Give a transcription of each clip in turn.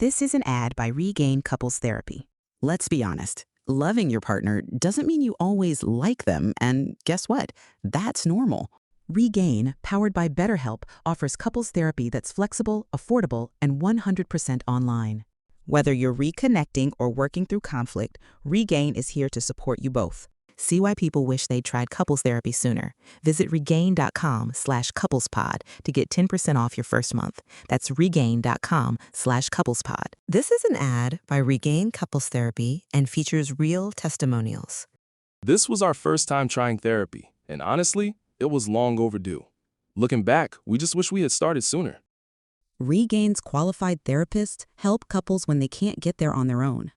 This is an ad by Regain Couples Therapy. Let's be honest. Loving your partner doesn't mean you always like them, and guess what? That's normal. Regain, powered by BetterHelp, offers couples therapy that's flexible, affordable, and 100% online. Whether you're reconnecting or working through conflict, Regain is here to support you both. See why people wish they'd tried couples therapy sooner. Visit regain.com/couplespod to get 10% off your first month. That's regain.com/couplespod. This is an ad by Regain Couples Therapy and features real testimonials. This was our first time trying therapy, and honestly, it was long overdue. Looking back, we just wish we had started sooner. Regain's qualified therapists help couples when they can't get there on their own.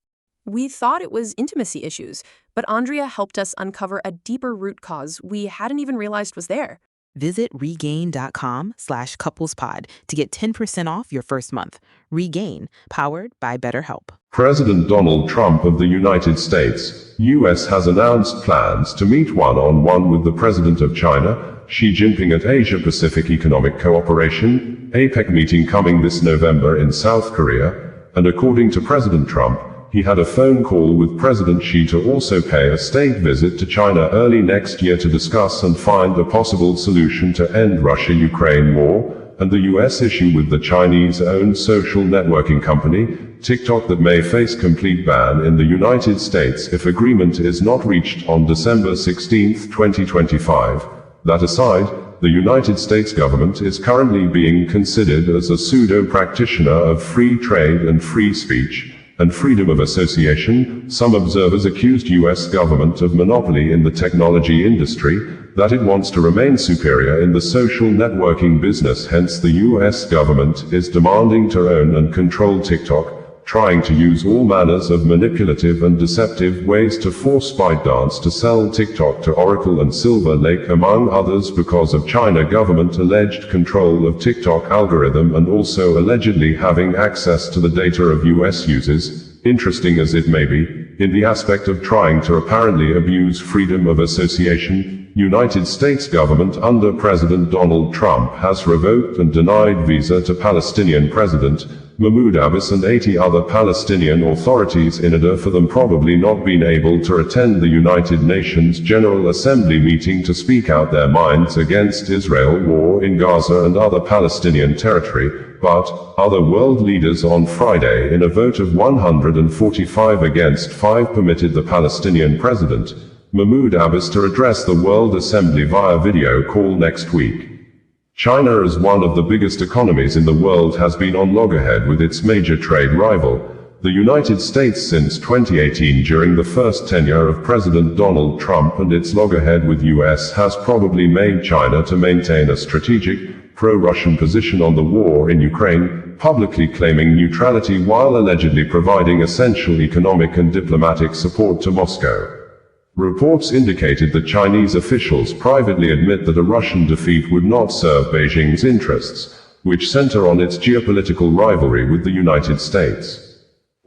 We thought it was intimacy issues, but Andrea helped us uncover a deeper root cause we hadn't even realized was there. Visit regain.com/couplespod to get 10% off your first month. Regain, powered by BetterHelp. President Donald Trump of the United States, U.S. has announced plans to meet one-on-one with the President of China, Xi Jinping, at Asia-Pacific Economic Cooperation, APEC meeting coming this November in South Korea, and according to President Trump, he had a phone call with President Xi to also pay a state visit to China early next year to discuss and find a possible solution to end Russia-Ukraine war, and the U.S. issue with the Chinese-owned social networking company, TikTok, that may face complete ban in the United States if agreement is not reached on December 16, 2025. That aside, the United States government is currently being considered as a pseudo-practitioner of free trade and free speech and freedom of association. Some observers accused U.S. government of monopoly in the technology industry, that it wants to remain superior in the social networking business. Hence, the U.S. government is demanding to own and control TikTok, trying to use all manners of manipulative and deceptive ways to force ByteDance to sell TikTok to Oracle and Silver Lake, among others, because of China government alleged control of TikTok algorithm and also allegedly having access to the data of US users. Interesting as it may be, in the aspect of trying to apparently abuse freedom of association, United States government under President Donald Trump has revoked and denied visa to Palestinian President Mahmoud Abbas and 80 other Palestinian authorities in order for them probably not being able to attend the United Nations General Assembly meeting to speak out their minds against Israel war in Gaza and other Palestinian territory. But other world leaders on Friday, in a vote of 145 against 5, permitted the Palestinian president Mahmoud Abbas to address the World Assembly via video call next week. China, as one of the biggest economies in the world, has been on loggerhead with its major trade rival, the United States, since 2018 during the first tenure of President Donald Trump, and its loggerhead with US has probably made China to maintain a strategic, pro-Russian position on the war in Ukraine, publicly claiming neutrality while allegedly providing essential economic and diplomatic support to Moscow. Reports indicated that Chinese officials privately admit that a Russian defeat would not serve Beijing's interests, which center on its geopolitical rivalry with the United States.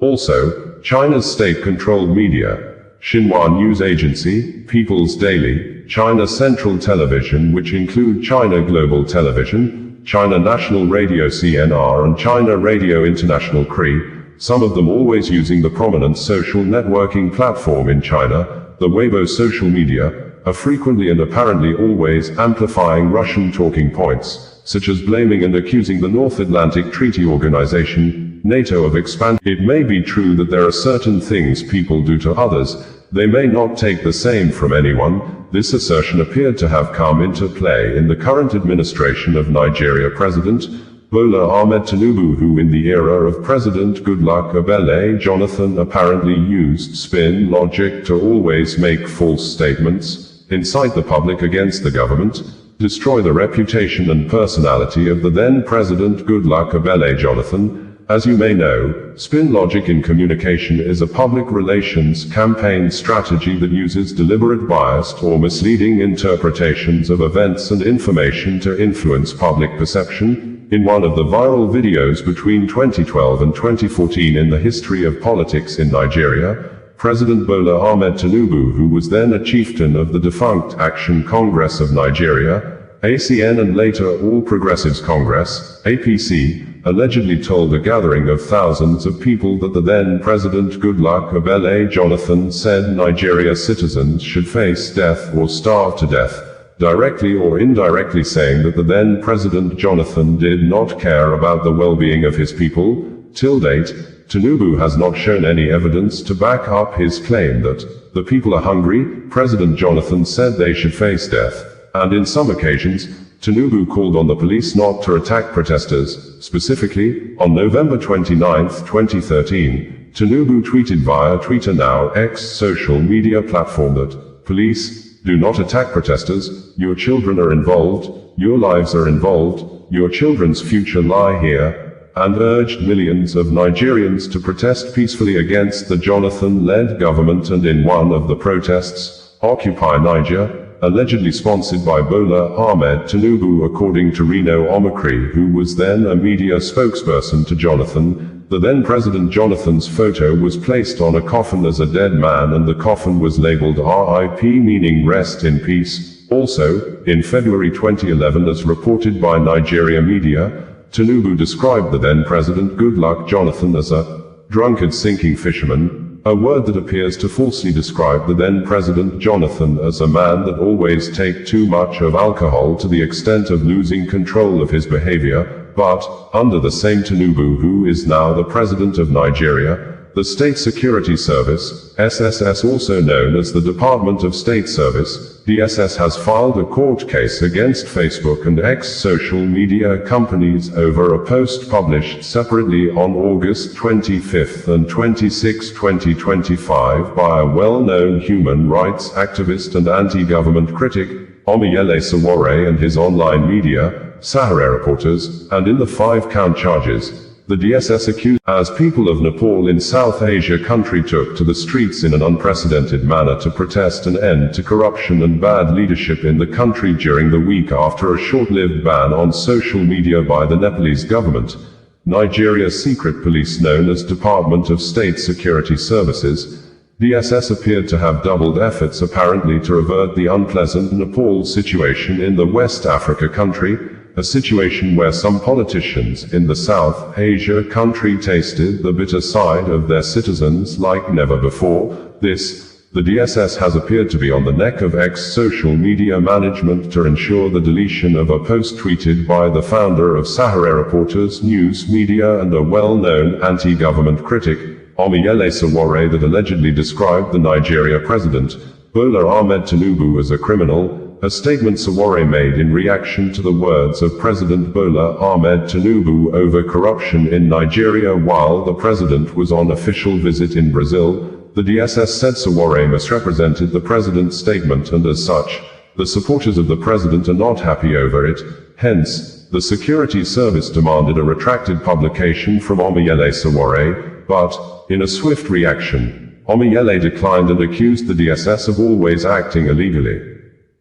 Also, China's state-controlled media, Xinhua News Agency, People's Daily, China Central Television, which include China Global Television, China National Radio CNR and China Radio International CRI, some of them always using the prominent social networking platform in China, the Weibo social media, are frequently and apparently always amplifying Russian talking points, such as blaming and accusing the North Atlantic Treaty Organization, NATO, of expansion. It may be true that there are certain things people do to others, they may not take the same from anyone. This assertion appeared to have come into play in the current administration of Nigeria President Bola Ahmed Tinubu, who in the era of President Goodluck Ebele Jonathan apparently used spin logic to always make false statements, incite the public against the government, destroy the reputation and personality of the then President Goodluck Ebele Jonathan. As you may know, spin logic in communication is a public relations campaign strategy that uses deliberate biased or misleading interpretations of events and information to influence public perception. In one of the viral videos between 2012 and 2014 in the history of politics in Nigeria, President Bola Ahmed Tinubu, who was then a chieftain of the defunct Action Congress of Nigeria, ACN, and later All Progressives Congress, APC, allegedly told a gathering of thousands of people that the then President Goodluck Ebele Jonathan said Nigeria citizens should face death or starve to death, directly or indirectly saying that the then President Jonathan did not care about the well-being of his people. Till date, Tinubu has not shown any evidence to back up his claim that the people are hungry. President Jonathan said they should face death, and in some occasions, Tinubu called on the police not to attack protesters. Specifically, on November 29, 2013, Tinubu tweeted via Twitter, now X social media platform, that police do not attack protesters, your children are involved, your lives are involved, your children's future lie here, and urged millions of Nigerians to protest peacefully against the Jonathan-led government. And in one of the protests, Occupy Niger, allegedly sponsored by Bola Ahmed Tinubu, according to Reno Omokri, who was then a media spokesperson to Jonathan, the then President Jonathan's photo was placed on a coffin as a dead man, and the coffin was labeled RIP, meaning rest in peace. Also, in February 2011, as reported by Nigeria media, Tinubu described the then President Goodluck Jonathan as a drunkard sinking fisherman, a word that appears to falsely describe the then President Jonathan as a man that always take too much of alcohol to the extent of losing control of his behavior. But, under the same Tinubu, who is now the President of Nigeria, the State Security Service, SSS, also known as the Department of State Service, DSS, has filed a court case against Facebook and X social media companies over a post published separately on August 25 and 26, 2025 by a well-known human rights activist and anti-government critic, Omiyele Sowore, and his online media, Sahara Reporters, and in the 5-count charges, the DSS accused as people of Nepal in South Asia country took to the streets in an unprecedented manner to protest an end to corruption and bad leadership in the country during the week after a short-lived ban on social media by the Nepalese government. Nigeria's secret police, known as Department of State Security Services, DSS, appeared to have doubled efforts apparently to avert the unpleasant Nepal situation in the West Africa country, a situation where some politicians in the South Asia country tasted the bitter side of their citizens like never before. The DSS has appeared to be on the neck of X social media management to ensure the deletion of a post tweeted by the founder of Sahara Reporters News Media and a well-known anti-government critic, Omiyele Sowore, that allegedly described the Nigeria president, Bola Ahmed Tinubu, as a criminal. A statement Sowore made in reaction to the words of President Bola Ahmed Tinubu over corruption in Nigeria while the president was on official visit in Brazil. The DSS said Sowore misrepresented the president's statement, and as such, the supporters of the president are not happy over it. Hence, the security service demanded a retracted publication from Omiyele Sowore, but, in a swift reaction, Omiyele declined and accused the DSS of always acting illegally.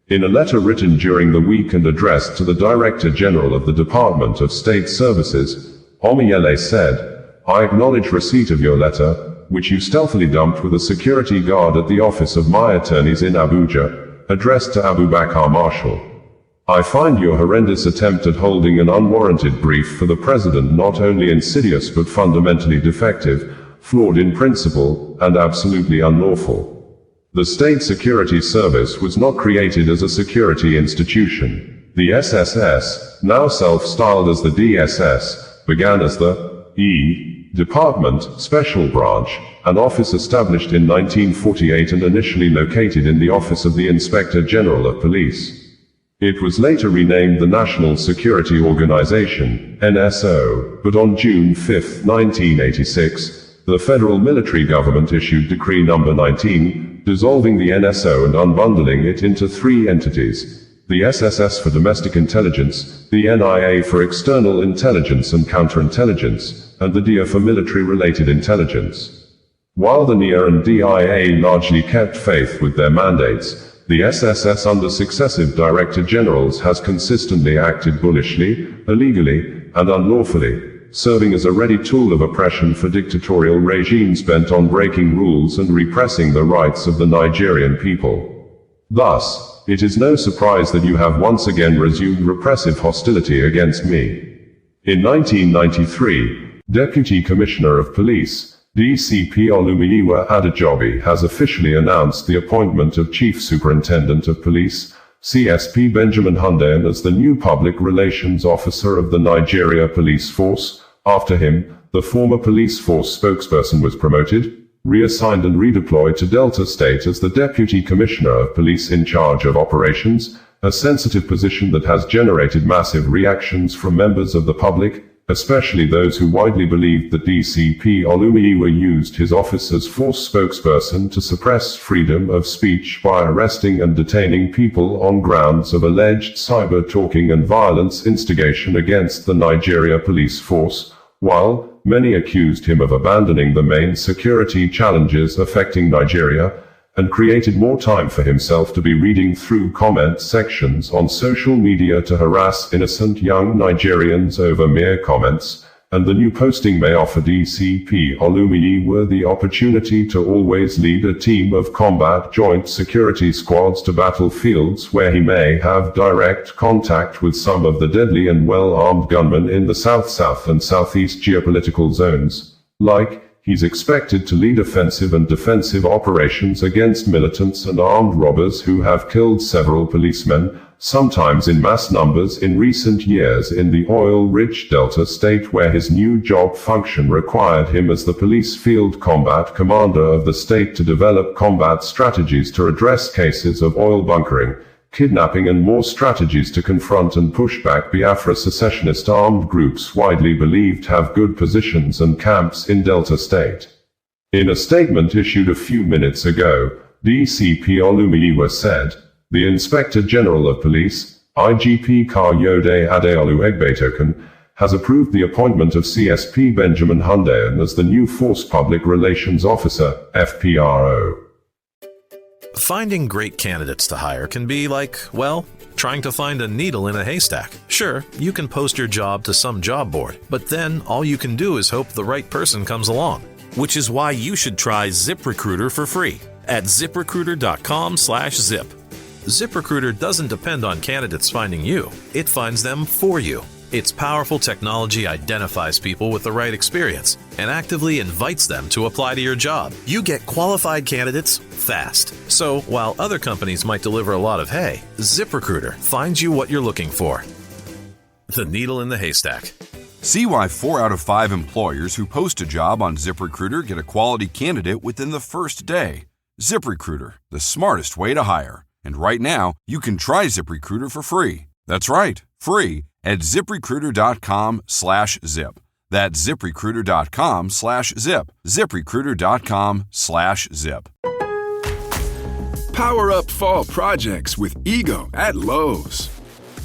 In a letter written during the week and addressed to the Director General of the Department of State Services, Omiyele said, "I acknowledge receipt of your letter, which you stealthily dumped with a security guard at the office of my attorneys in Abuja, addressed to Abubakar Marshall. I find your horrendous attempt at holding an unwarranted brief for the president not only insidious but fundamentally defective, flawed in principle, and absolutely unlawful. The State Security Service was not created as a security institution. The SSS, now self-styled as the DSS, began as the Department, Special Branch, an office established in 1948 and initially located in the Office of the Inspector General of Police. It was later renamed the National Security Organization, NSO, but on June 5, 1986, the federal military government issued Decree No. 19, dissolving the NSO and unbundling it into 3 entities: the SSS for domestic intelligence, the NIA for external intelligence and counterintelligence, and the DIA for military-related intelligence. While the NIA and DIA largely kept faith with their mandates, the SSS under successive Director Generals has consistently acted bullishly, illegally, and unlawfully, serving as a ready tool of oppression for dictatorial regimes bent on breaking rules and repressing the rights of the Nigerian people. Thus, it is no surprise that you have once again resumed repressive hostility against me. In 1993, Deputy Commissioner of Police, DCP Olumiyiwa Adejobi, has officially announced the appointment of Chief Superintendent of Police, CSP Benjamin Hundeyin, as the new Public Relations Officer of the Nigeria Police Force. After him, the former police force spokesperson was promoted, reassigned and redeployed to Delta State as the Deputy Commissioner of Police in charge of operations, a sensitive position that has generated massive reactions from members of the public, especially those who widely believed that DCP Olumiyiwa used his office as force spokesperson to suppress freedom of speech by arresting and detaining people on grounds of alleged cyber-talking and violence instigation against the Nigeria police force, while many accused him of abandoning the main security challenges affecting Nigeria, and created more time for himself to be reading through comment sections on social media to harass innocent young Nigerians over mere comments, and the new posting may offer DCP Olumiyiwa the opportunity to always lead a team of combat joint security squads to battlefields where he may have direct contact with some of the deadly and well-armed gunmen in the South and Southeast geopolitical zones. He's expected to lead offensive and defensive operations against militants and armed robbers who have killed several policemen, sometimes in mass numbers in recent years in the oil-rich Delta State, where his new job function required him as the police field combat commander of the state to develop combat strategies to address cases of oil bunkering, kidnapping and more strategies to confront and push back Biafra secessionist armed groups widely believed have good positions and camps in Delta State. In a statement issued a few minutes ago, DCP Olumiyiwa said, "The Inspector General of Police, IGP Kayode Adeolu Egbetoken, has approved the appointment of CSP Benjamin Hundeyin as the new Force Public Relations Officer, FPRO." Finding great candidates to hire can be like, well, trying to find a needle in a haystack. Sure, you can post your job to some job board, but then all you can do is hope the right person comes along. Which is why you should try ZipRecruiter for free at ZipRecruiter.com/zip. ZipRecruiter doesn't depend on candidates finding you. It finds them for you. Its powerful technology identifies people with the right experience and actively invites them to apply to your job. You get qualified candidates fast. So while other companies might deliver a lot of hay, ZipRecruiter finds you what you're looking for. The needle in the haystack. See why 4 out of 5 employers who post a job on ZipRecruiter get a quality candidate within the first day. ZipRecruiter, the smartest way to hire. And right now, you can try ZipRecruiter for free. That's right, free at ZipRecruiter.com/zip. That's ZipRecruiter.com/zip. ZipRecruiter.com/zip. Power up fall projects with Ego at Lowe's.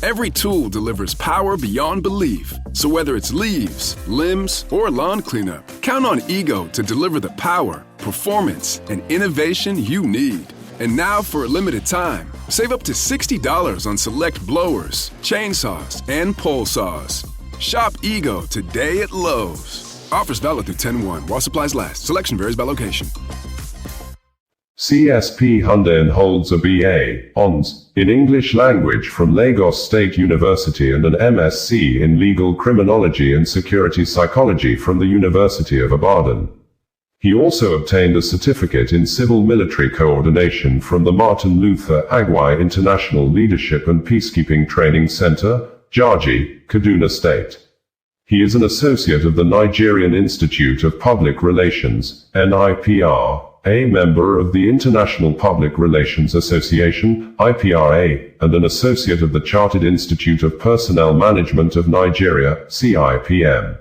Every tool delivers power beyond belief. So whether it's leaves, limbs, or lawn cleanup, count on Ego to deliver the power, performance, and innovation you need. And now for a limited time, save up to $60 on select blowers, chainsaws, and pole saws. Shop Ego today at Lowe's. Offers valid through 10/1 while supplies last. Selection varies by location. CSP Hundeyin holds a BA, Hons, in English language from Lagos State University and an MSc in Legal Criminology and Security Psychology from the University of Ibadan. He also obtained a certificate in Civil Military Coordination from the Martin Luther Agwai International Leadership and Peacekeeping Training Center, Jaji, Kaduna State. He is an associate of the Nigerian Institute of Public Relations, NIPR, a member of the International Public Relations Association, IPRA, and an associate of the Chartered Institute of Personnel Management of Nigeria, CIPM.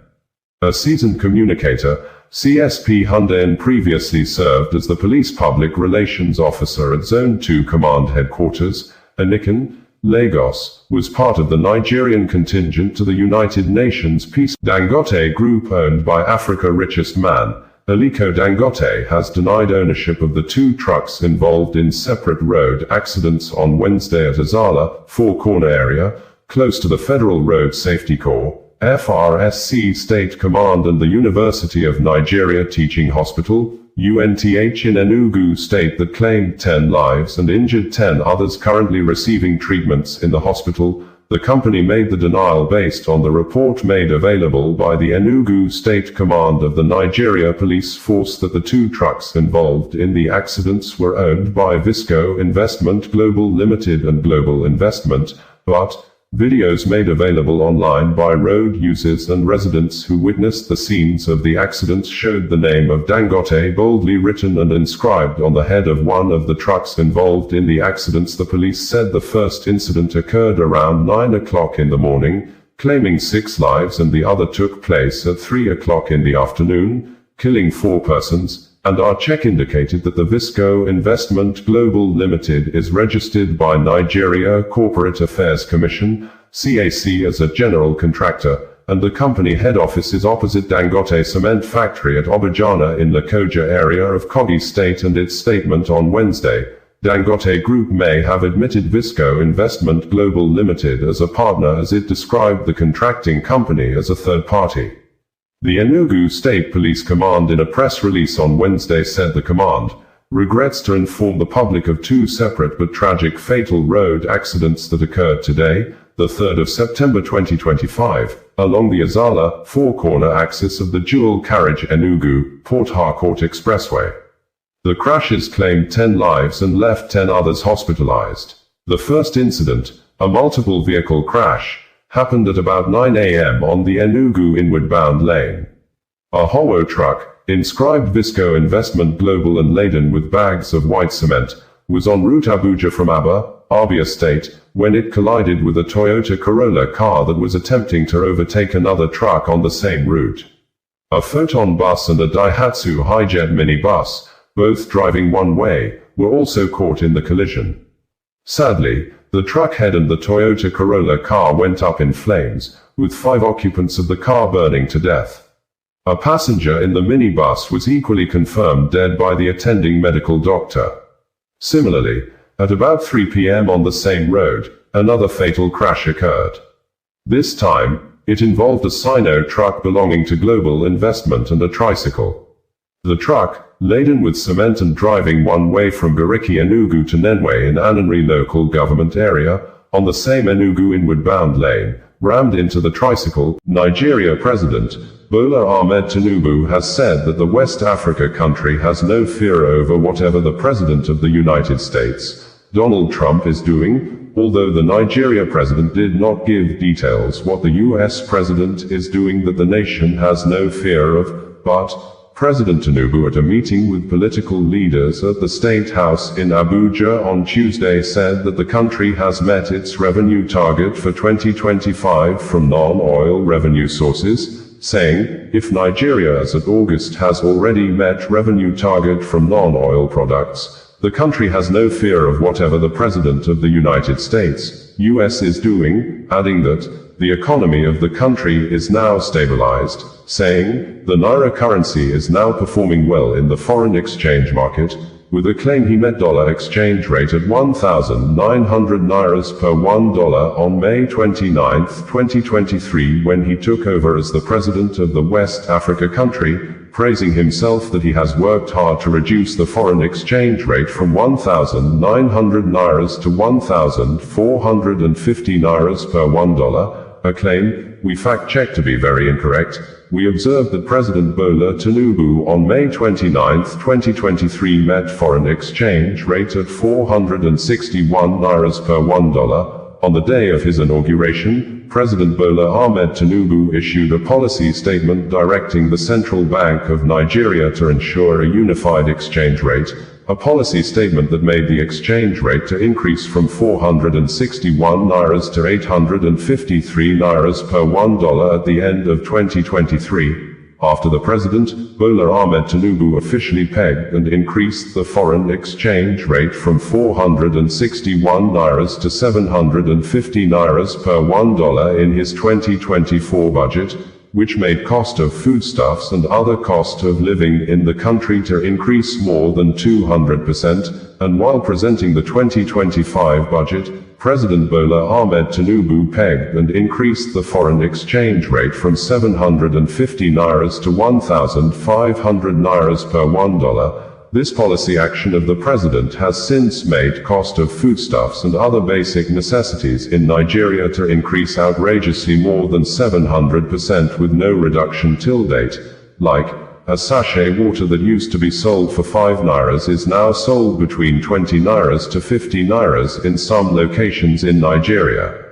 A seasoned communicator, CSP Hundeyin previously served as the Police Public Relations Officer at Zone 2 Command Headquarters, Anikan, Lagos, was part of the Nigerian contingent to the United Nations Peace Dangote Group owned by Africa's richest man, Aliko Dangote, has denied ownership of the 2 trucks involved in separate road accidents on Wednesday at Azala, Four Corner area, close to the Federal Road Safety Corps, FRSC State Command and the University of Nigeria Teaching Hospital, UNTH in Enugu State, that claimed 10 lives and injured 10 others currently receiving treatments in the hospital. The company made the denial based on the report made available by the Enugu State Command of the Nigeria Police Force that the two trucks involved in the accidents were owned by Visco Investment Global Limited and Global Investment, but videos made available online by road users and residents who witnessed the scenes of the accidents showed the name of Dangote boldly written and inscribed on the head of one of the trucks involved in the accidents. The police said the first incident occurred around 9 o'clock in the morning, claiming 6 lives, and the other took place at 3 o'clock in the afternoon, killing 4 persons. And our check indicated that the Visco Investment Global Limited is registered by Nigeria Corporate Affairs Commission, CAC, as a general contractor, and the company head office is opposite Dangote Cement Factory at Obajana in Lokoja area of Kogi State. And its statement on Wednesday, Dangote Group may have admitted Visco Investment Global Limited as a partner as it described the contracting company as a third party. The Enugu State Police Command in a press release on Wednesday said the command regrets to inform the public of 2 separate but tragic fatal road accidents that occurred today, the 3rd of September 2025, along the Azala, 4-corner axis of the dual carriage Enugu-Port Harcourt Expressway. The crashes claimed 10 lives and left 10 others hospitalized. The first incident, a multiple vehicle crash, happened at about 9 a.m. on the Enugu inward-bound lane. A Howo truck, inscribed Visco Investment Global and laden with bags of white cement, was en route Abuja from Abia State, when it collided with a Toyota Corolla car that was attempting to overtake another truck on the same route. A Photon bus and a Daihatsu Hijet minibus, both driving one way, were also caught in the collision. Sadly, the truck head and the Toyota Corolla car went up in flames, with 5 occupants of the car burning to death. A passenger in the minibus was equally confirmed dead by the attending medical doctor. Similarly, at about 3 p.m. on the same road, another fatal crash occurred. This time, it involved a Sino truck belonging to Global Investment and a tricycle. The truck, laden with cement and driving one way from Gariki Enugu to Nenwe in Ananri local government area, on the same Enugu inward-bound lane, rammed into the tricycle. Nigeria President Bola Ahmed Tinubu has said that the West Africa country has no fear over whatever the President of the United States, Donald Trump, is doing, although the Nigeria president did not give details what the US president is doing that the nation has no fear of, but President Tinubu, at a meeting with political leaders at the State House in Abuja on Tuesday, said that the country has met its revenue target for 2025 from non-oil revenue sources, saying, if Nigeria as of August has already met revenue target from non-oil products, the country has no fear of whatever the President of the United States, US, is doing, adding that the economy of the country is now stabilized, saying, the Naira currency is now performing well in the foreign exchange market, with a claim he met dollar exchange rate at 1,900 Nairas per $1 on May 29, 2023 when he took over as the president of the West Africa country, praising himself that he has worked hard to reduce the foreign exchange rate from 1,900 Nairas to 1,450 Nairas per $1, a claim we fact-checked to be very incorrect. We observed that President Bola Tinubu on May 29, 2023 met foreign exchange rate at 461 Nairas per $1. On the day of his inauguration, President Bola Ahmed Tinubu issued a policy statement directing the Central Bank of Nigeria to ensure a unified exchange rate, a policy statement that made the exchange rate to increase from 461 Nairas to 853 Nairas per $1 at the end of 2023. After the president, Bola Ahmed Tinubu officially pegged and increased the foreign exchange rate from 461 Nairas to 750 Nairas per $1 in his 2024 budget, which made cost of foodstuffs and other cost of living in the country to increase more than 200%, and while presenting the 2025 budget, President Bola Ahmed Tinubu pegged and increased the foreign exchange rate from 750 Nairas to 1,500 Nairas per $1, This policy action of the president has since made cost of foodstuffs and other basic necessities in Nigeria to increase outrageously more than 700% with no reduction till date. Like, a sachet water that used to be sold for 5 nairas is now sold between 20 nairas to 50 nairas in some locations in Nigeria.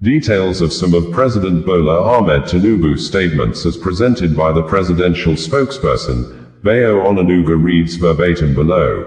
Details of some of President Bola Ahmed Tinubu's statements as presented by the presidential spokesperson, Bayo Onanuga, reads verbatim below.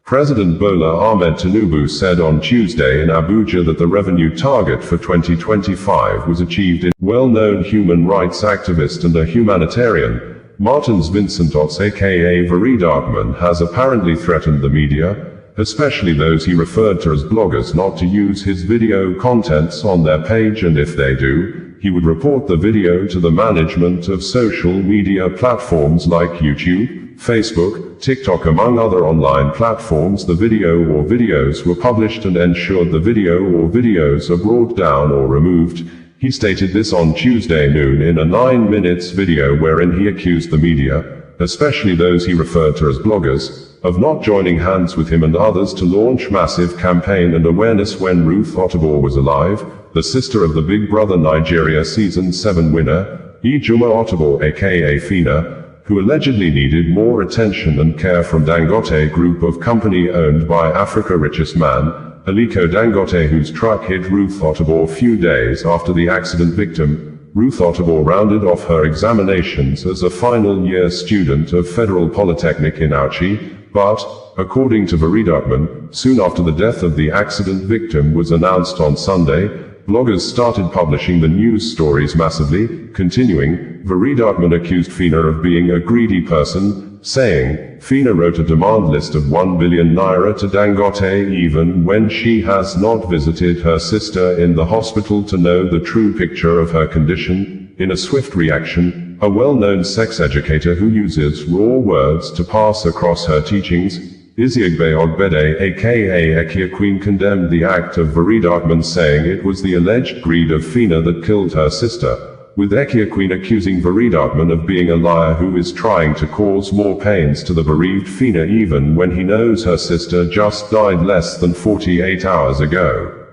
President Bola Ahmed Tinubu said on Tuesday in Abuja that the revenue target for 2025 was achieved. Well-known human rights activist and a humanitarian, Martins Vincent Otts aka Veridagman, has apparently threatened the media, especially those he referred to as bloggers, not to use his video contents on their page, and if they do, he would report the video to the management of social media platforms like YouTube, Facebook, TikTok, among other online platforms. The video or videos were published and ensured the video or videos are brought down or removed. He stated this on Tuesday noon in a 9 minutes video wherein he accused the media, especially those he referred to as bloggers, of not joining hands with him and others to launch massive campaign and awareness when Ruth Otterbohr was alive, the sister of the Big Brother Nigeria Season 7 winner, Ijoma Otterbohr aka Fina, who allegedly needed more attention and care from Dangote Group of company owned by Africa's richest man, Aliko Dangote, whose truck hit Ruth Otterbohr few days after the accident. Victim Ruth Otterbohr rounded off her examinations as a final year student of Federal Polytechnic in Auchi, but, according to Veridagman, soon after the death of the accident victim was announced on Sunday, bloggers started publishing the news stories massively. Continuing, Veridagman accused Fina of being a greedy person, saying, Fina wrote a demand list of 1 billion naira to Dangote even when she has not visited her sister in the hospital to know the true picture of her condition. In a swift reaction, a well-known sex educator who uses raw words to pass across her teachings, Iziagbe Ogbede aka Ekia Queen, condemned the act of Veridagman, saying it was the alleged greed of Fina that killed her sister, with Ekia Queen accusing Veridagman of being a liar who is trying to cause more pains to the bereaved Fina even when he knows her sister just died less than 48 hours ago.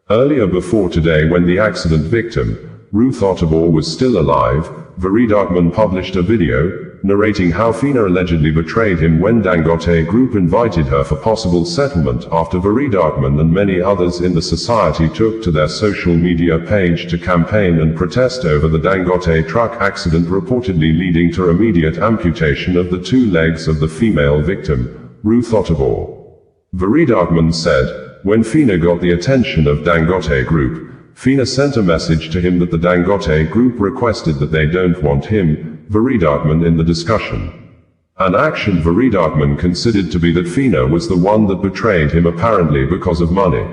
Earlier before today, when the accident victim, Ruth Otterbohr, was still alive, Veridagman published a video narrating how Fina allegedly betrayed him when Dangote Group invited her for possible settlement after Veridagman and many others in the society took to their social media page to campaign and protest over the Dangote truck accident, reportedly leading to immediate amputation of the 2 legs of the female victim, Ruth Otterbohr. Veridagman said, when Fina got the attention of Dangote Group, Fina sent a message to him that the Dangote Group requested that they don't want him, Veridagman, in the discussion. An action Veridagman considered to be that Fina was the one that betrayed him, apparently because of money.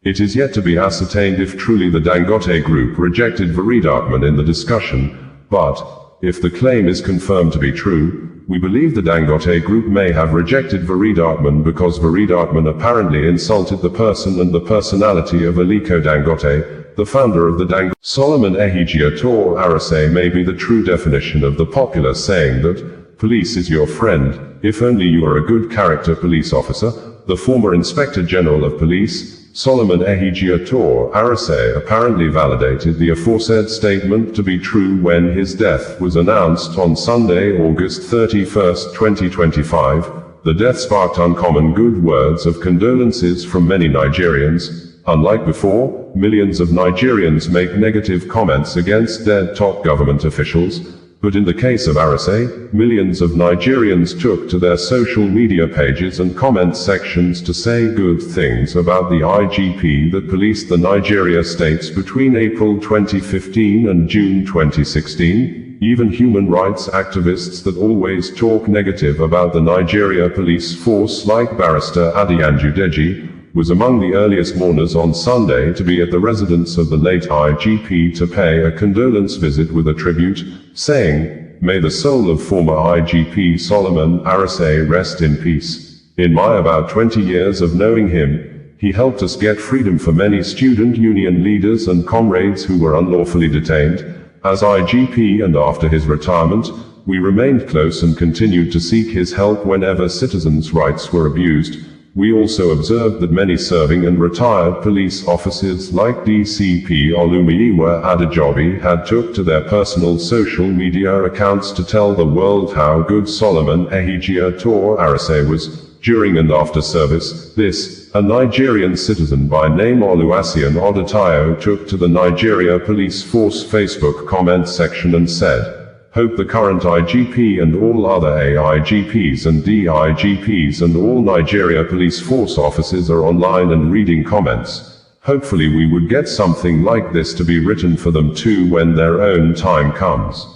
It is yet to be ascertained if truly the Dangote Group rejected Veridagman in the discussion, but, if the claim is confirmed to be true, we believe the Dangote Group may have rejected Veridagman because Veridagman apparently insulted the person and the personality of Aliko Dangote, the founder of the Dangote. Solomon Ehigiator Arase may be the true definition of the popular saying that, police is your friend, if only you are a good character police officer. The former Inspector General of Police, Solomon Ehigiator Arase, apparently validated the aforesaid statement to be true when his death was announced on Sunday, August 31, 2025. The death sparked uncommon good words of condolences from many Nigerians. Unlike before, millions of Nigerians make negative comments against dead top government officials. But in the case of Arase, millions of Nigerians took to their social media pages and comment sections to say good things about the IGP that policed the Nigeria states between April 2015 and June 2016. Even human rights activists that always talk negative about the Nigeria police force, like Barrister Adiyanju Deji, was among the earliest mourners on Sunday to be at the residence of the late IGP to pay a condolence visit with a tribute, saying, "May the soul of former IGP Solomon Arase rest in peace. In my about 20 years of knowing him, he helped us get freedom for many student union leaders and comrades who were unlawfully detained. As IGP and after his retirement, we remained close and continued to seek his help whenever citizens' rights were abused. We also observed that many serving and retired police officers like DCP Olumiyiwa Adejobi had took to their personal social media accounts to tell the world how good Solomon Ehijia Tor Arase was during and after service. This, a Nigerian citizen by name Oluwasian Odatayo took to the Nigeria Police Force Facebook comment section and said, "Hope the current IGP and all other AIGPs and DIGPs and all Nigeria Police Force officers are online and reading comments. Hopefully we would get something like this to be written for them too when their own time comes."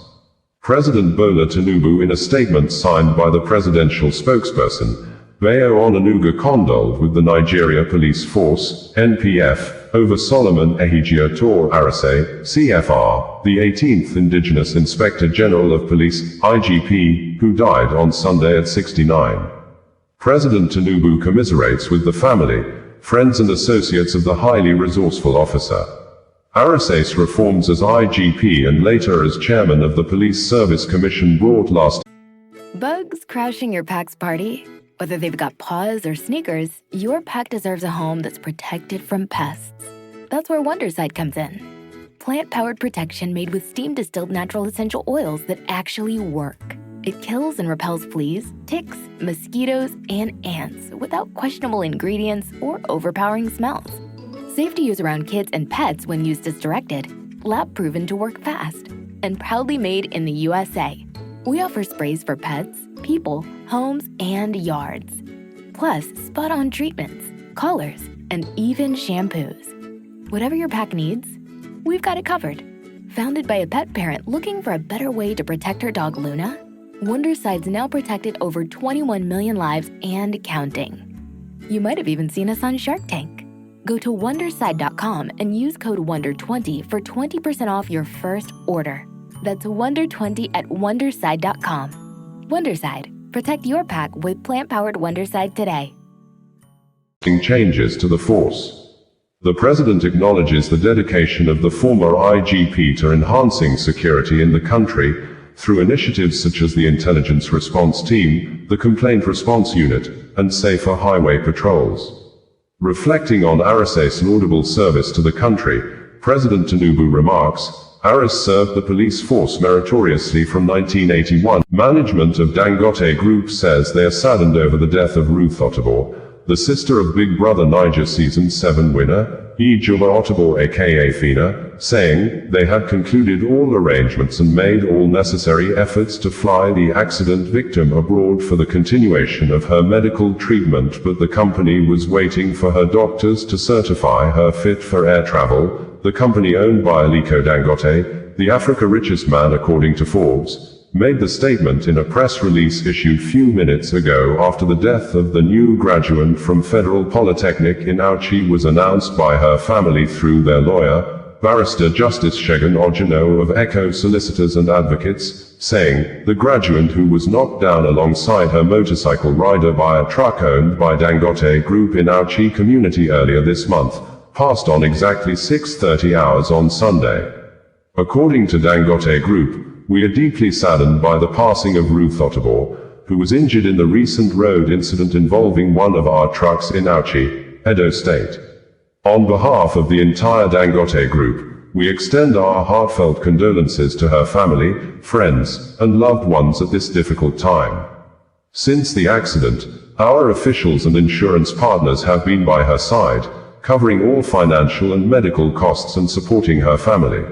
President Bola Tinubu, in a statement signed by the presidential spokesperson, Bayo Onanuga, condoled with the Nigeria Police Force, NPF, over Solomon Ehijia Tor Arase, CFR, the 18th Indigenous Inspector General of Police, IGP, who died on Sunday at 69. President Tinubu commiserates with the family, friends and associates of the highly resourceful officer. Arase's reforms as IGP and later as chairman of the Police Service Commission brought last. Bugs crashing your pack's party? Whether they've got paws or sneakers, your pack deserves a home that's protected from pests. That's where Wondercide comes in. Plant-powered protection made with steam-distilled natural essential oils that actually work. It kills and repels fleas, ticks, mosquitoes, and ants without questionable ingredients or overpowering smells. Safe to use around kids and pets when used as directed, lab-proven to work fast, and proudly made in the USA. We offer sprays for pets, people, homes, and yards. Plus, spot-on treatments, collars, and even shampoos. Whatever your pack needs, we've got it covered. Founded by a pet parent looking for a better way to protect her dog Luna, Wondercide's now protected over 21 million lives and counting. You might have even seen us on Shark Tank. Go to Wondercide.com and use code WONDER20 for 20% off your first order. That's WONDER20 at Wondercide.com. Wondercide. Protect your pack with plant-powered Wondercide today. Changes to the force. The President acknowledges the dedication of the former IGP to enhancing security in the country through initiatives such as the Intelligence Response Team, the Complaint Response Unit, and safer highway patrols. Reflecting on Arase's laudable service to the country, President Tinubu remarks, Aras served the police force meritoriously from 1981. Management of Dangote Group says they are saddened over the death of Ruth Ottobo, the sister of Big Brother Niger Season 7 winner, Ijeoma Ottobo aka Fina, saying they had concluded all arrangements and made all necessary efforts to fly the accident victim abroad for the continuation of her medical treatment, but the company was waiting for her doctors to certify her fit for air travel. The company owned by Aliko Dangote, the Africa richest man according to Forbes, made the statement in a press release issued few minutes ago after the death of the new graduate from Federal Polytechnic in Auchi was announced by her family through their lawyer, Barrister Justice Shegun Ojino of Echo Solicitors and Advocates, saying, the graduate, who was knocked down alongside her motorcycle rider by a truck owned by Dangote Group in Auchi community earlier this month, passed on exactly 6:30 hours on Sunday. According to Dangote Group, we are deeply saddened by the passing of Ruth Ottobo, who was injured in the recent road incident involving one of our trucks in Auchi, Edo State. On behalf of the entire Dangote Group, we extend our heartfelt condolences to her family, friends, and loved ones at this difficult time. Since the accident, our officials and insurance partners have been by her side, covering all financial and medical costs and supporting her family.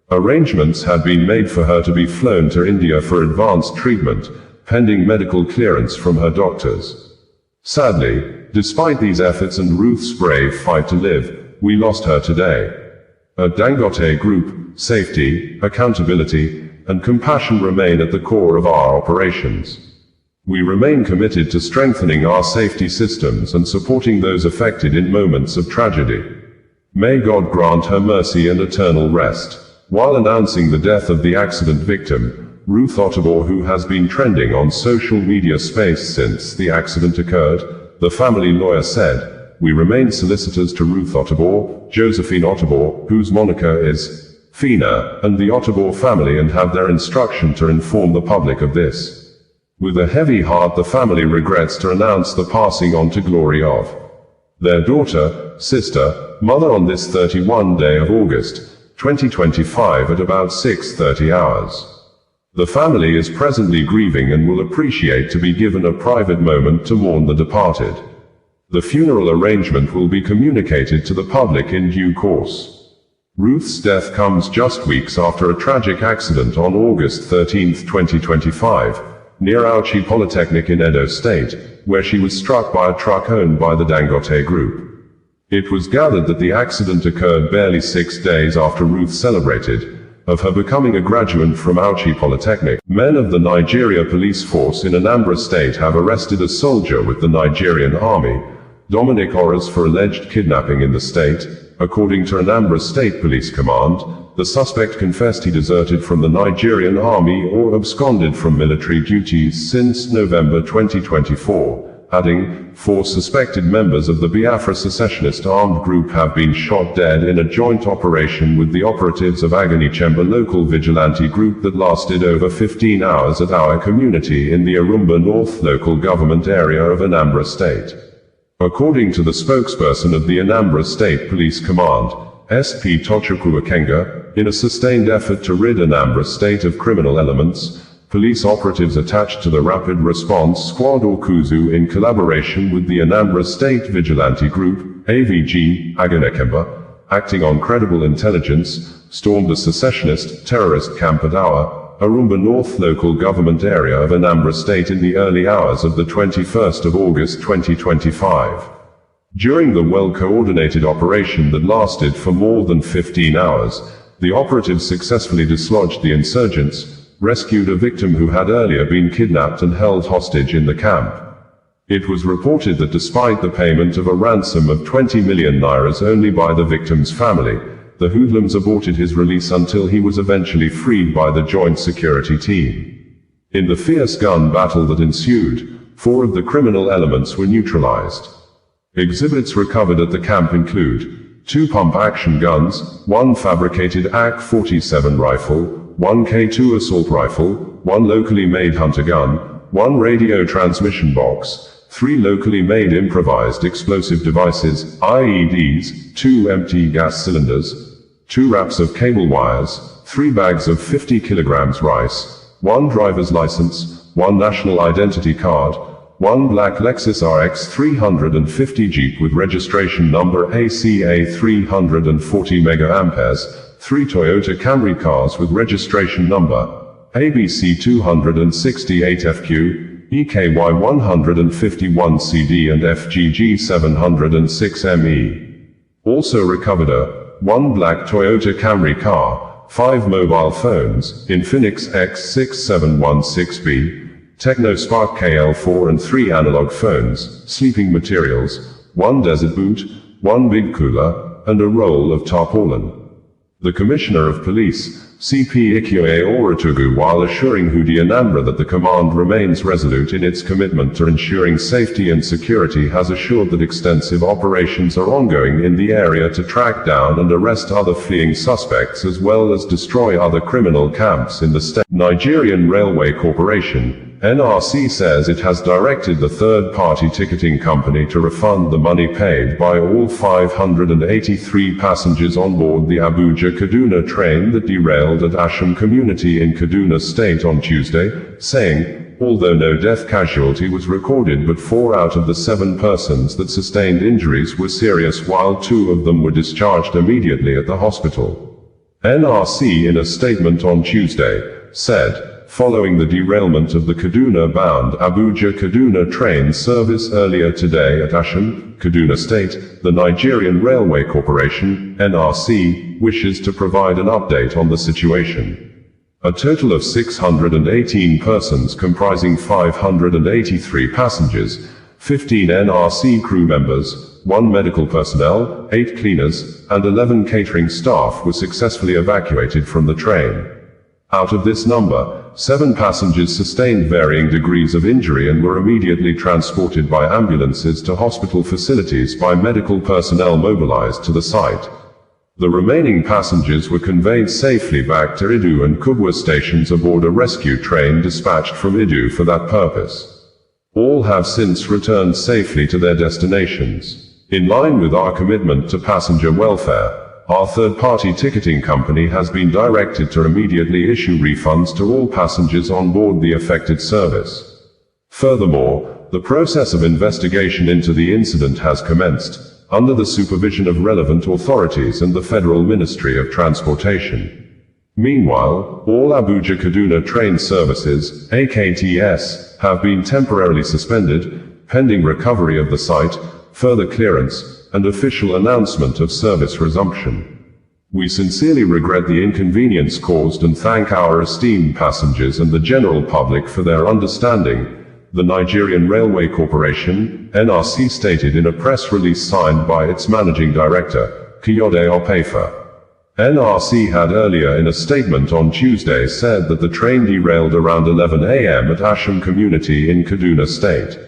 Arrangements had been made for her to be flown to India for advanced treatment, pending medical clearance from her doctors. Sadly, despite these efforts and Ruth's brave fight to live, we lost her today. At Dangote Group, safety, accountability, and compassion remain at the core of our operations. We remain committed to strengthening our safety systems and supporting those affected in moments of tragedy. May God grant her mercy and eternal rest. While announcing the death of the accident victim, Ruth Ottobo, who has been trending on social media space since the accident occurred, the family lawyer said, we remain solicitors to Ruth Ottobo, Josephine Ottobo, whose moniker is Fina, and the Ottobor family and have their instruction to inform the public of this. With a heavy heart, the family regrets to announce the passing on to glory of their daughter, sister, mother on this 31 day of August, 2025 at about 6:30 hours. The family is presently grieving and will appreciate to be given a private moment to mourn the departed. The funeral arrangement will be communicated to the public in due course. Ruth's death comes just weeks after a tragic accident on August 13, 2025, near Auchi Polytechnic in Edo State, where she was struck by a truck owned by the Dangote Group. It was gathered that the accident occurred barely 6 days after Ruth celebrated of her becoming a graduate from Auchi Polytechnic. Men of the Nigeria police force in Anambra State have arrested a soldier with the Nigerian army, Dominic Orras, for alleged kidnapping in the state. According to Anambra State Police Command, the suspect confessed he deserted from the Nigerian army or absconded from military duties since November 2024, adding, 4 suspected members of the Biafra secessionist armed group have been shot dead in a joint operation with the operatives of Agony Chemba local vigilante group that lasted over 15 hours at our community in the Arumba North local government area of Anambra State. According to the spokesperson of the Anambra State Police Command, SP Tochukwu Akenga, in a sustained effort to rid Anambra State of criminal elements, police operatives attached to the Rapid Response Squad or KUZU in collaboration with the Anambra State Vigilante Group, AVG, Aganekemba, acting on credible intelligence, stormed a secessionist terrorist camp at our Arumba North local government area of Anambra State in the early hours of the 21st of August 2025. During the well-coordinated operation that lasted for more than 15 hours, the operatives successfully dislodged the insurgents, rescued a victim who had earlier been kidnapped and held hostage in the camp. It was reported that despite the payment of a ransom of 20 million nairas only by the victim's family, the hoodlums aborted his release until he was eventually freed by the joint security team. In the fierce gun battle that ensued, 4 of the criminal elements were neutralized. Exhibits recovered at the camp include 2 pump-action guns, 1 fabricated AK-47 rifle, 1 K2 assault rifle, 1 locally made hunter gun, 1 radio transmission box, 3 locally made improvised explosive devices, IEDs, 2 empty gas cylinders, 2 wraps of cable wires, 3 bags of 50 kilograms rice, 1 driver's license, 1 national identity card, 1 black Lexus RX 350 Jeep with registration number ACA 340 MA, 3 Toyota Camry cars with registration number ABC 268FQ, EKY 151CD and FGG 706ME. Also recovered a 1 black Toyota Camry car, 5 mobile phones, Infinix X6716B, Techno Spark KL4 and 3 analog phones, sleeping materials, 1 desert boot, 1 big cooler, and a roll of tarpaulin. The Commissioner of Police, CP Ikyoe Oratugu, while assuring Hudi Anambra that the command remains resolute in its commitment to ensuring safety and security, has assured that extensive operations are ongoing in the area to track down and arrest other fleeing suspects as well as destroy other criminal camps in the state. Nigerian Railway Corporation, NRC, says it has directed the third-party ticketing company to refund the money paid by all 583 passengers on board the Abuja-Kaduna train that derailed at Asham community in Kaduna State on Tuesday, saying, although no death casualty was recorded, but 4 out of the 7 persons that sustained injuries were serious, while 2 of them were discharged immediately at the hospital. NRC, in a statement on Tuesday, said, following the derailment of the Kaduna-bound Abuja-Kaduna train service earlier today at Asham, Kaduna State, the Nigerian Railway Corporation, NRC, wishes to provide an update on the situation. A total of 618 persons comprising 583 passengers, 15 NRC crew members, 1 medical personnel, 8 cleaners, and 11 catering staff were successfully evacuated from the train. Out of this number, 7 passengers sustained varying degrees of injury and were immediately transported by ambulances to hospital facilities by medical personnel mobilized to the site. The remaining passengers were conveyed safely back to Idu and Kubwa stations aboard a rescue train dispatched from Idu for that purpose. All have since returned safely to their destinations. In line with our commitment to passenger welfare, our third-party ticketing company has been directed to immediately issue refunds to all passengers on board the affected service. Furthermore, the process of investigation into the incident has commenced, under the supervision of relevant authorities and the Federal Ministry of Transportation. Meanwhile, all Abuja-Kaduna train services, AKTS, have been temporarily suspended, pending recovery of the site, further clearance, and official announcement of service resumption. We sincerely regret the inconvenience caused and thank our esteemed passengers and the general public for their understanding, the Nigerian Railway Corporation, NRC, stated in a press release signed by its managing director, Kayode Opefa. NRC had earlier in a statement on Tuesday said that the train derailed around 11 a.m. at Asham community in Kaduna State.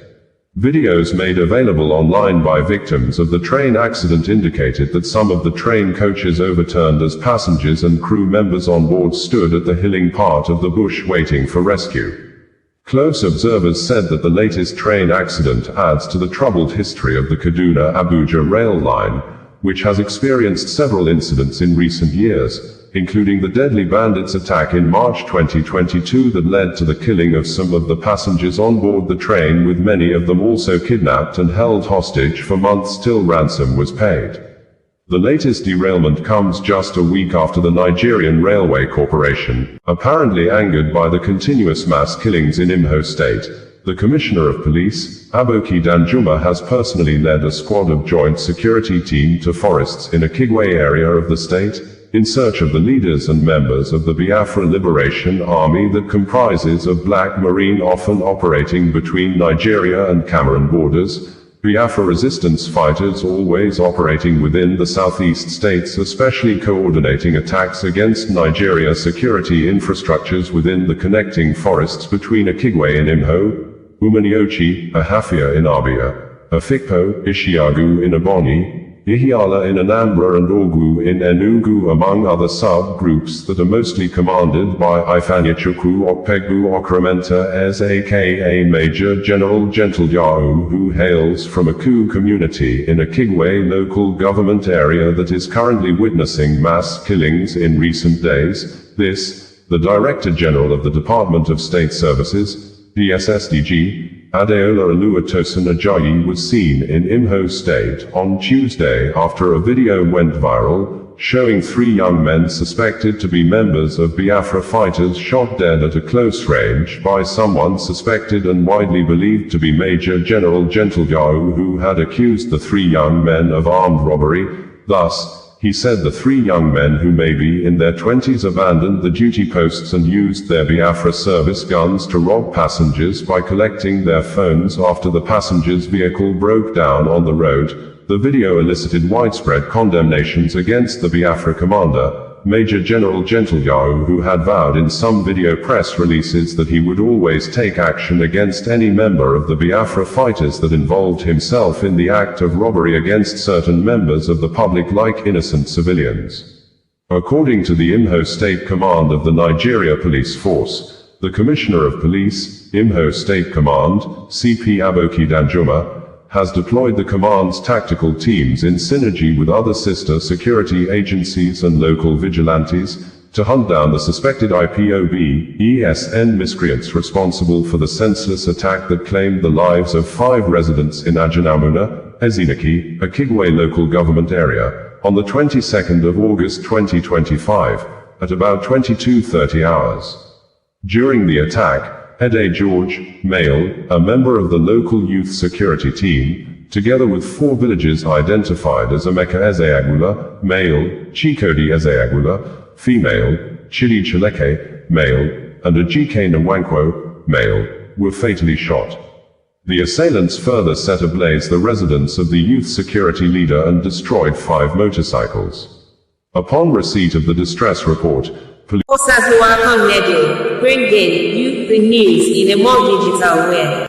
Videos made available online by victims of the train accident indicated that some of the train coaches overturned as passengers and crew members on board stood at the hilling part of the bush waiting for rescue. Close observers said that the latest train accident adds to the troubled history of the Kaduna-Abuja rail line, which has experienced several incidents in recent years, including the deadly bandits attack in March 2022 that led to the killing of some of the passengers on board the train, with many of them also kidnapped and held hostage for months till ransom was paid. The latest derailment comes just a week after the Nigerian Railway Corporation, apparently angered by the continuous mass killings in Imo State, the Commissioner of Police, Aboki Danjuma, has personally led a squad of joint security team to forests in a Kigwe area of the state, in search of the leaders and members of the Biafra Liberation Army that comprises of Black Marine, often operating between Nigeria and Cameroon borders, Biafra resistance fighters always operating within the southeast states, especially coordinating attacks against Nigeria security infrastructures within the connecting forests between Akigwe in Imo, Umaniochi, Ahafia in Abia, Afikpo, Ishiagu in Ebonyi, Ihiala in Anambra, and Ogwu in Enugu, among other sub-groups that are mostly commanded by Ifeanyichukwu Okpegbu Okrementa as aka Major General Gentleyao, who hails from a Ku community in a Kigwe local government area that is currently witnessing mass killings in recent days. This, the Director General of the Department of State Services, DSSDG, Adeola Oluwatosin Ajayi, was seen in Imo State on Tuesday after a video went viral, showing 3 young men suspected to be members of Biafra fighters shot dead at a close range by someone suspected and widely believed to be Major General Gentleyao, who had accused the 3 young men of armed robbery. Thus, he said the 3 young men, who may be in their 20s, abandoned the duty posts and used their Biafra service guns to rob passengers by collecting their phones after the passenger's vehicle broke down on the road. The video elicited widespread condemnations against the Biafra commander, Major General Gentleyao, who had vowed in some video press releases that he would always take action against any member of the Biafra fighters that involved himself in the act of robbery against certain members of the public like innocent civilians. According to the Imo State Command of the Nigeria Police Force, the Commissioner of Police, Imo State Command, CP Aboki Danjuma, has deployed the command's tactical teams in synergy with other sister security agencies and local vigilantes to hunt down the suspected IPOB-ESN miscreants responsible for the senseless attack that claimed the lives of 5 residents in Ajanamuna, Ezinaki, a Kigwe local government area, on the 22nd of August 2025, at about 22:30 hours. During the attack, Ede George, male, a member of the local youth security team, together with 4 villagers identified as Emeka Ezeagula, male, Chikodi Ezeagula, female, Chidi Chileke, male, and Ajike Nwankwo, male, were fatally shot. The assailants further set ablaze the residence of the youth security leader and destroyed 5 motorcycles. Upon receipt of the distress report, Bringing you the news in a more digital way.